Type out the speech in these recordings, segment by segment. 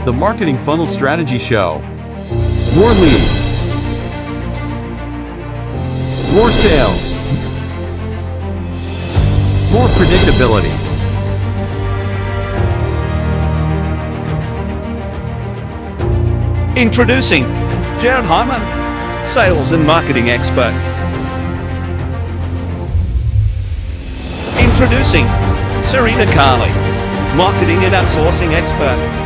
The Marketing Funnel Strategy Show. More leads. More sales. More predictability. Introducing Jared Hyman, sales and marketing expert. Introducing Serena Carly, marketing and outsourcing expert.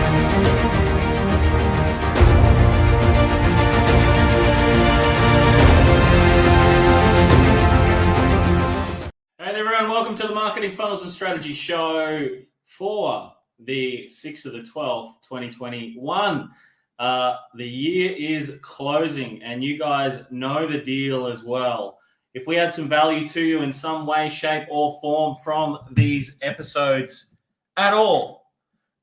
Hey there everyone, welcome to the Marketing Funnels and Strategy Show for the 6th of the 12th, 2021. The year is closing and you guys know the deal as well. If we add some value to you in some way, shape or form from these episodes at all,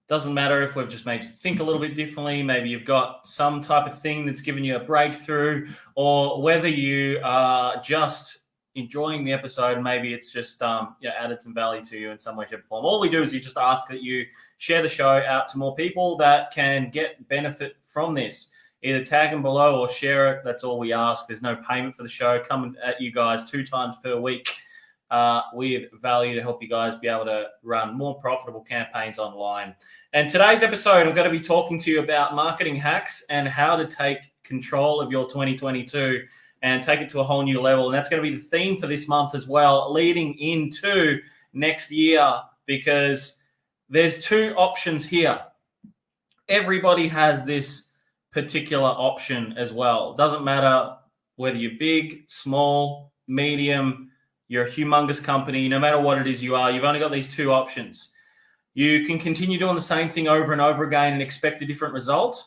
doesn't matter if we've just made you think a little bit differently, maybe you've got some type of thing that's given you a breakthrough, or whether you are just enjoying the episode, maybe it's just added some value to you in some way, shape, or form. All we do is you just ask that you share the show out to more people that can get benefit from this. Either tag them below or share it. That's all we ask. There's no payment for the show. Coming at you guys 2 times per week with value to help you guys be able to run more profitable campaigns online. And today's episode, I'm going to be talking to you about marketing hacks and how to take control of your 2022 and take it to a whole new level. And that's going to be the theme for this month as well, leading into next year, because there's 2 options here. Everybody has this particular option as well. Doesn't matter whether you're big, small, medium, you're a humongous company, no matter what it is you are, you've only got these 2 options. You can continue doing the same thing over and over again and expect a different result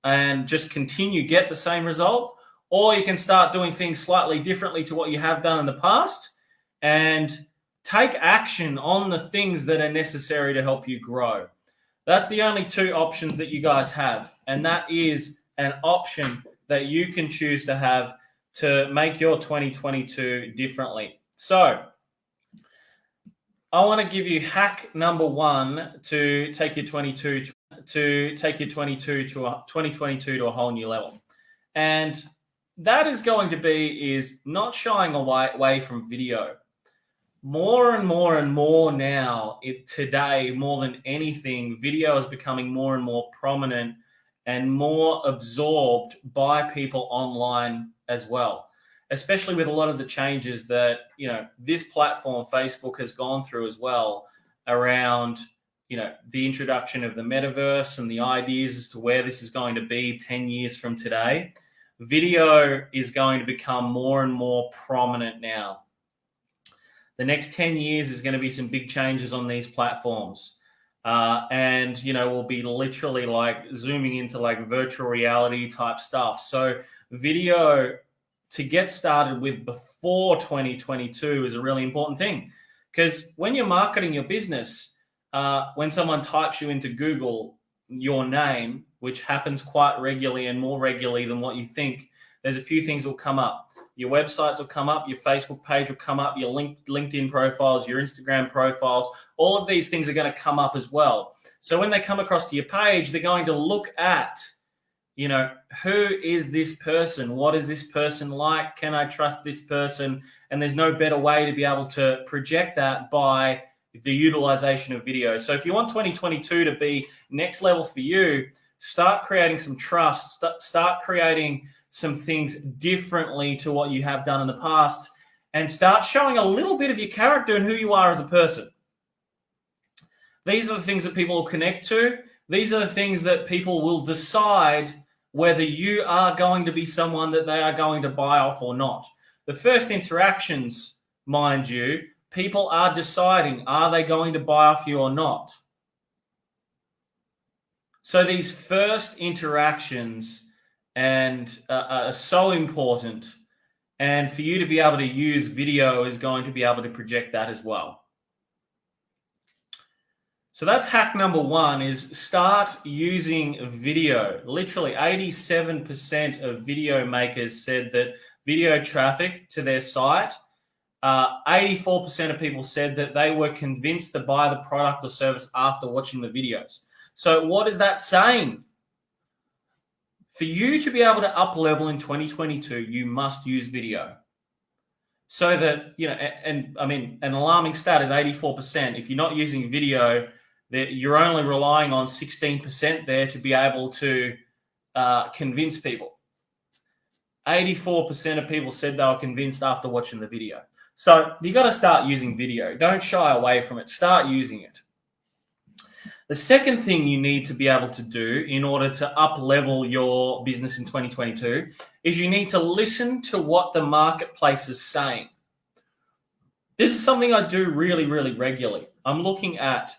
and just continue get the same result, or you can start doing things slightly differently to what you have done in the past and take action on the things that are necessary to help you grow. That's the only 2 options that you guys have. And that is an option that you can choose to have to make your 2022 differently. So I want to give you hack number 1 to take your 2022 to a whole new level. And that is going to be is not shying away from video. More and more now, today, more than anything, video is becoming more and more prominent and more absorbed by people online as well, especially with a lot of the changes that, this platform, Facebook, has gone through as well around, the introduction of the metaverse and the ideas as to where this is going to be 10 years from today. Video is going to become more and more prominent now. The next 10 years is going to be some big changes on these platforms. And we'll be literally like zooming into like virtual reality type stuff. So video to get started with before 2022 is a really important thing, because when you're marketing your business, when someone types you into Google, your name, which happens quite regularly and more regularly than what you think, there's a few things that will come up. Your websites will come up, your Facebook page will come up, your LinkedIn profiles, your Instagram profiles, all of these things are going to come up as well. So when they come across to your page, they're going to look at, who is this person? What is this person like? Can I trust this person? And there's no better way to be able to project that by the utilization of video. So if you want 2022 to be next level for you, start creating some trust, start creating some things differently to what you have done in the past, and start showing a little bit of your character and who you are as a person. These are the things that people will connect to. These are the things that people will decide whether you are going to be someone that they are going to buy off or not. The first interactions, mind you, people are deciding, are they going to buy off you or not? So these first interactions are so important, and for you to be able to use video is going to be able to project that as well. So that's hack number 1, is start using video. Literally 87% of video makers said that video traffic to their site, 84% of people said that they were convinced to buy the product or service after watching the videos. So what is that saying? For you to be able to up level in 2022, you must use video. So that, and I mean, an alarming stat is 84%. If you're not using video, that you're only relying on 16% there to be able to convince people. 84% of people said they were convinced after watching the video. So you got to start using video. Don't shy away from it. Start using it. The second thing you need to be able to do in order to up level your business in 2022 is you need to listen to what the marketplace is saying. This is something I do really, really regularly. I'm looking at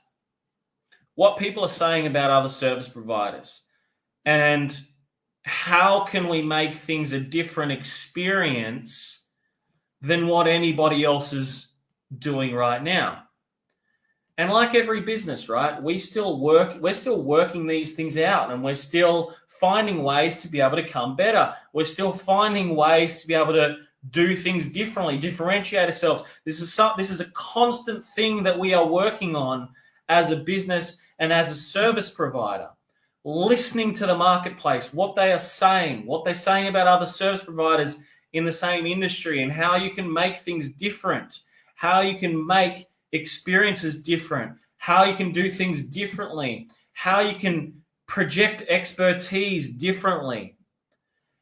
what people are saying about other service providers and how can we make things a different experience than what anybody else is doing right now. And like every business, right, we're still working these things out, and we're still finding ways to be able to come better. We're still finding ways to be able to do things differently, differentiate ourselves. This is a constant thing that we are working on as a business and as a service provider. Listening to the marketplace, what they are saying, what they're saying about other service providers in the same industry, and how you can make things different, how you can make experiences different, how you can do things differently, how you can project expertise differently.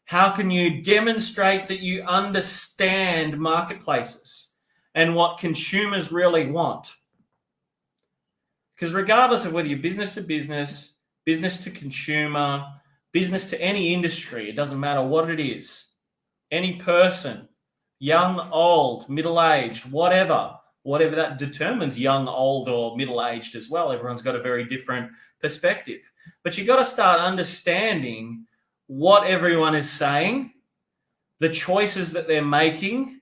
How can you demonstrate that you understand marketplaces and what consumers really want? Because regardless of whether you're business to business, business to consumer, business to any industry, it doesn't matter what it is. Any person, young, old, middle-aged, whatever that determines young, old, or middle-aged as well. Everyone's got a very different perspective. But you got to start understanding what everyone is saying, the choices that they're making,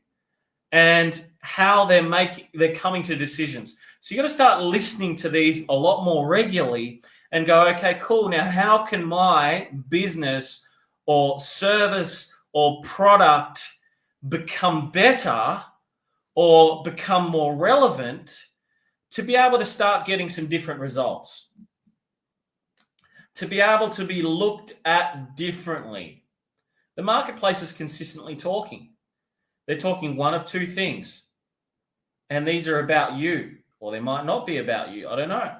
and how they're coming to decisions. So you got to start listening to these a lot more regularly and go, okay, cool. Now, how can my business or service or product become better or become more relevant to be able to start getting some different results, to be able to be looked at differently? The marketplace is consistently talking. They're talking one of two things, and these are about you, or they might not be about you. I don't know.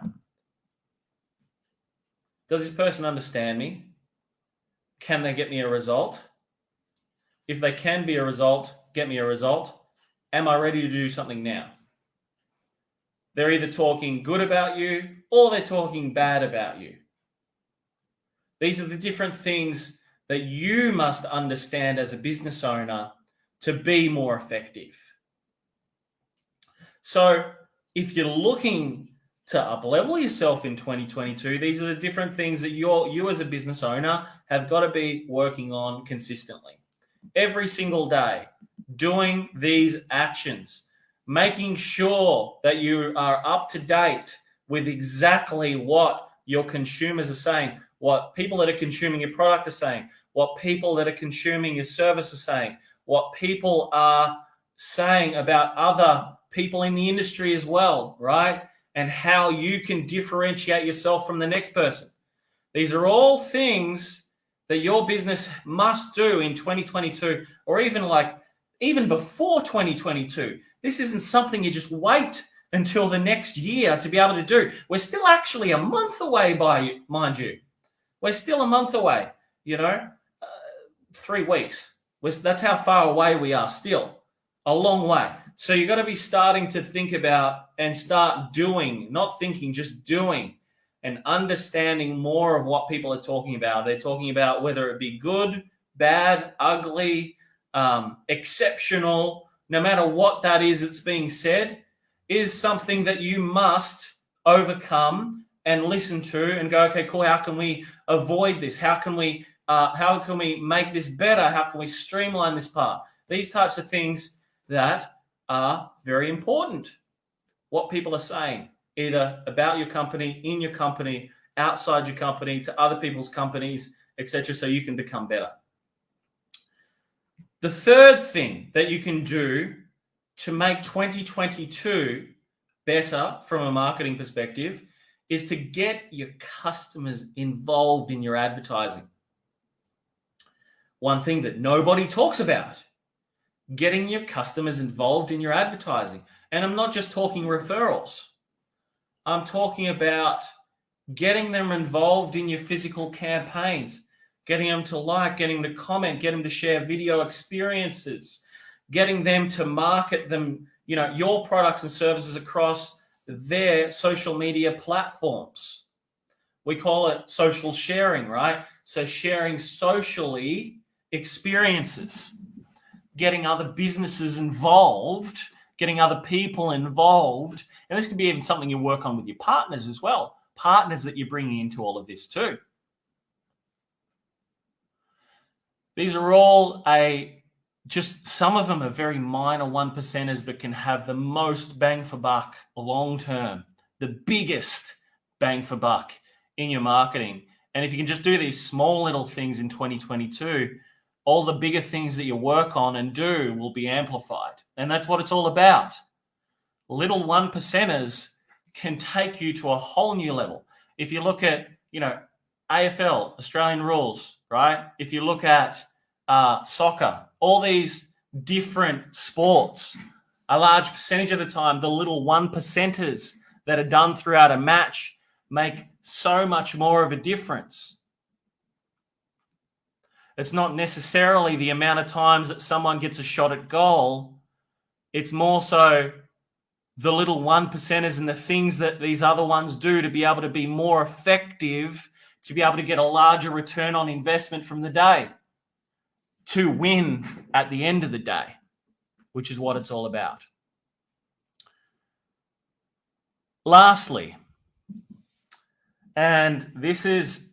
Does this person understand me? Can they get me a result? If they can be a result, get me a result. Am I ready to do something now? They're either talking good about you or they're talking bad about you. These are the different things that you must understand as a business owner to be more effective. So if you're looking to up-level yourself in 2022, these are the different things that you as a business owner have got to be working on consistently. Every single day, doing these actions, making sure that you are up to date with exactly what your consumers are saying, what people that are consuming your product are saying, what people that are consuming your service are saying, what people are saying about other people in the industry as well, right? And how you can differentiate yourself from the next person. These are all things that your business must do in 2022, or even before 2022. This isn't something you just wait until the next year to be able to do. We're still actually a month away, mind you. We're still a month away, 3 weeks. That's how far away we are still, a long way. So you've got to be starting to think about and start doing, not thinking, just doing, and understanding more of what people are talking about. They're talking about whether it be good, bad, ugly, exceptional, no matter what that is that's being said, is something that you must overcome and listen to and go, okay, cool, how can we avoid this? How can we make this better? How can we streamline this part? These types of things that are very important. What people are saying, either about your company, in your company, outside your company, to other people's companies, etc., so you can become better. The third thing that you can do to make 2022 better from a marketing perspective is to get your customers involved in your advertising. one thing that nobody talks about: getting your customers involved in your advertising. And I'm not just talking referrals. I'm talking about getting them involved in your physical campaigns, getting them to like, getting them to comment, getting them to share video experiences, getting them to market them, your products and services across their social media platforms. We call it social sharing, right? So sharing socially experiences, getting other businesses involved, getting other people involved. And this could be even something you work on with your partners as well, partners that you're bringing into all of this too. These are all just some of them are very minor 1%ers, but can have the most bang for buck long term, the biggest bang for buck in your marketing. And if you can just do these small little things in 2022, all the bigger things that you work on and do will be amplified. And that's what it's all about. Little 1%ers can take you to a whole new level. If you look at, AFL, Australian rules, right? If you look at soccer, all these different sports, a large percentage of the time, the little 1%ers that are done throughout a match make so much more of a difference. It's not necessarily the amount of times that someone gets a shot at goal. It's more so the little 1%ers and the things that these other ones do to be able to be more effective, to be able to get a larger return on investment from the day, to win at the end of the day, which is what it's all about. Lastly, and this is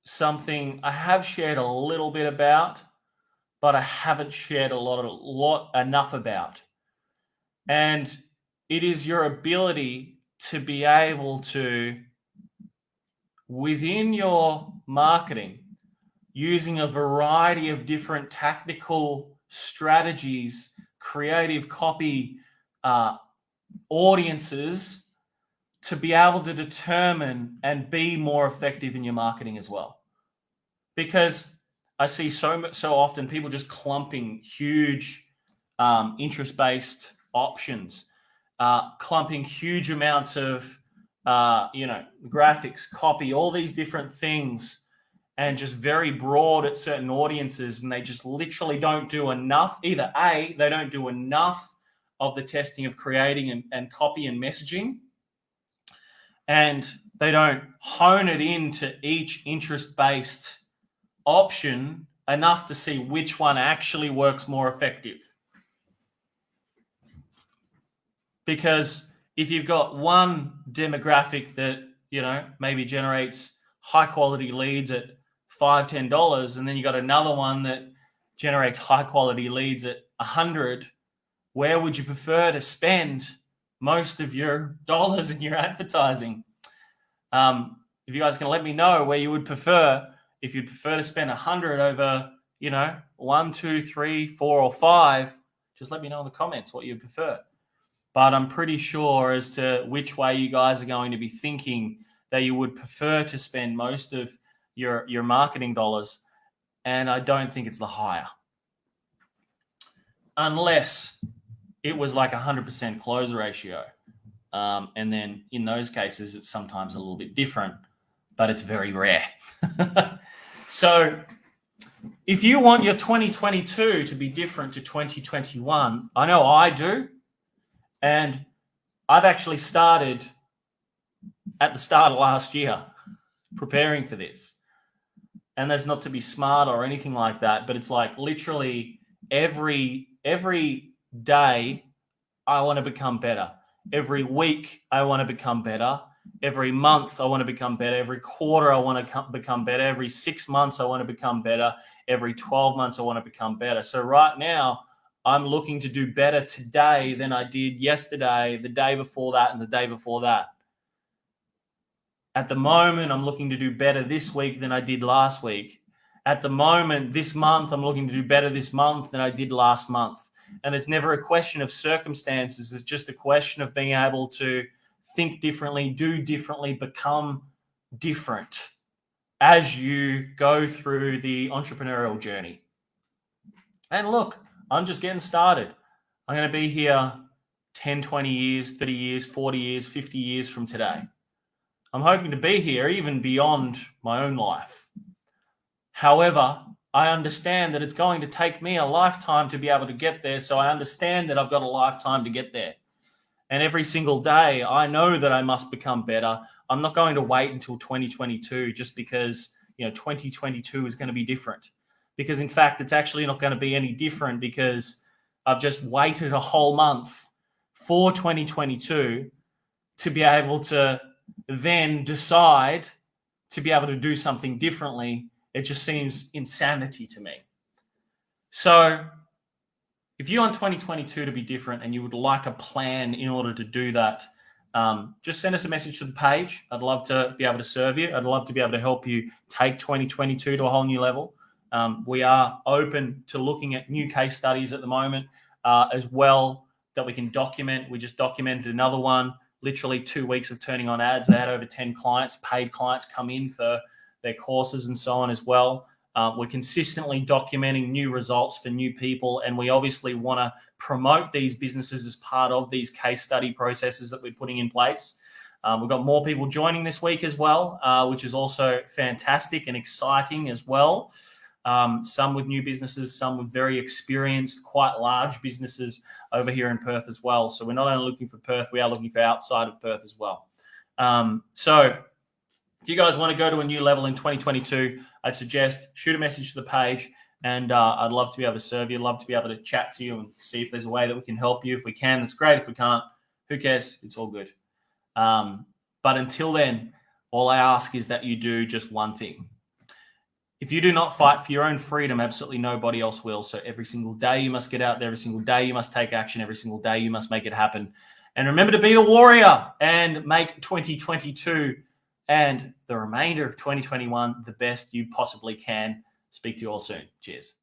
something I have shared a little bit about, but I haven't shared enough about. And it is your ability to be able to, within your marketing, using a variety of different tactical strategies, creative copy, audiences, to be able to determine and be more effective in your marketing as well. Because I see so often people just clumping huge interest-based options, clumping huge amounts of graphics, copy, all these different things, and just very broad at certain audiences, and they just literally don't do enough. Either A, they don't do enough of the testing of creating and copy and messaging, and they don't hone it into each interest-based option enough to see which one actually works more effective. Because if you've got one demographic that, maybe generates high quality leads at $5, $10, and then you got another one that generates high quality leads at 100, where would you prefer to spend most of your dollars in your advertising? If you guys can let me know where you would prefer, if you'd prefer to spend 100 over, 1, 2, 3, 4, or 5, just let me know in the comments what you prefer. But I'm pretty sure as to which way you guys are going to be thinking that you would prefer to spend most of your marketing dollars. And I don't think it's the higher. Unless it was like 100% close ratio. And then in those cases, it's sometimes a little bit different, but it's very rare. So if you want your 2022 to be different to 2021, I know I do. And I've actually started at the start of last year preparing for this. And that's not to be smart or anything like that, but it's like literally every day I want to become better. Every week I want to become better. Every month I want to become better. Every quarter I want to become better. Every 6 months I want to become better. Every 12 months I want to become better. So right now I'm looking to do better today than I did yesterday, the day before that, and the day before that. At the moment, I'm looking to do better this week than I did last week. At the moment, this month, I'm looking to do better this month than I did last month. And it's never a question of circumstances. It's just a question of being able to think differently, do differently, become different. as you go through the entrepreneurial journey. And look, I'm just getting started. I'm going to be here 10, 20 years, 30 years, 40 years, 50 years from today. I'm hoping to be here even beyond my own life. However, I understand that it's going to take me a lifetime to be able to get there. So I understand that I've got a lifetime to get there. And every single day, I know that I must become better. I'm not going to wait until 2022 just because, 2022 is going to be different. Because in fact, it's actually not going to be any different because I've just waited a whole month for 2022 to be able to then decide to be able to do something differently. It just seems insanity to me. So if you want 2022 to be different and you would like a plan in order to do that, just send us a message to the page. I'd love to be able to serve you. I'd love to be able to help you take 2022 to a whole new level. We are open to looking at new case studies at the moment as well that we can document. We just documented another one, literally 2 weeks of turning on ads. They had over 10 clients, paid clients come in for their courses and so on as well. We're consistently documenting new results for new people, and we obviously want to promote these businesses as part of these case study processes that we're putting in place. We've got more people joining this week as well, which is also fantastic and exciting as well. Some with new businesses, some with very experienced, quite large businesses over here in Perth as well. So we're not only looking for Perth, we are looking for outside of Perth as well. So if you guys want to go to a new level in 2022, I'd suggest shoot a message to the page, and I'd love to be able to serve you. I'd love to be able to chat to you and see if there's a way that we can help you. If we can, that's great. If we can't, who cares? It's all good. But until then, all I ask is that you do just one thing. If you do not fight for your own freedom, absolutely nobody else will. So every single day you must get out there. Every single day you must take action. Every single day you must make it happen. And remember to be a warrior and make 2022 and the remainder of 2021 the best you possibly can. Speak to you all soon. Cheers.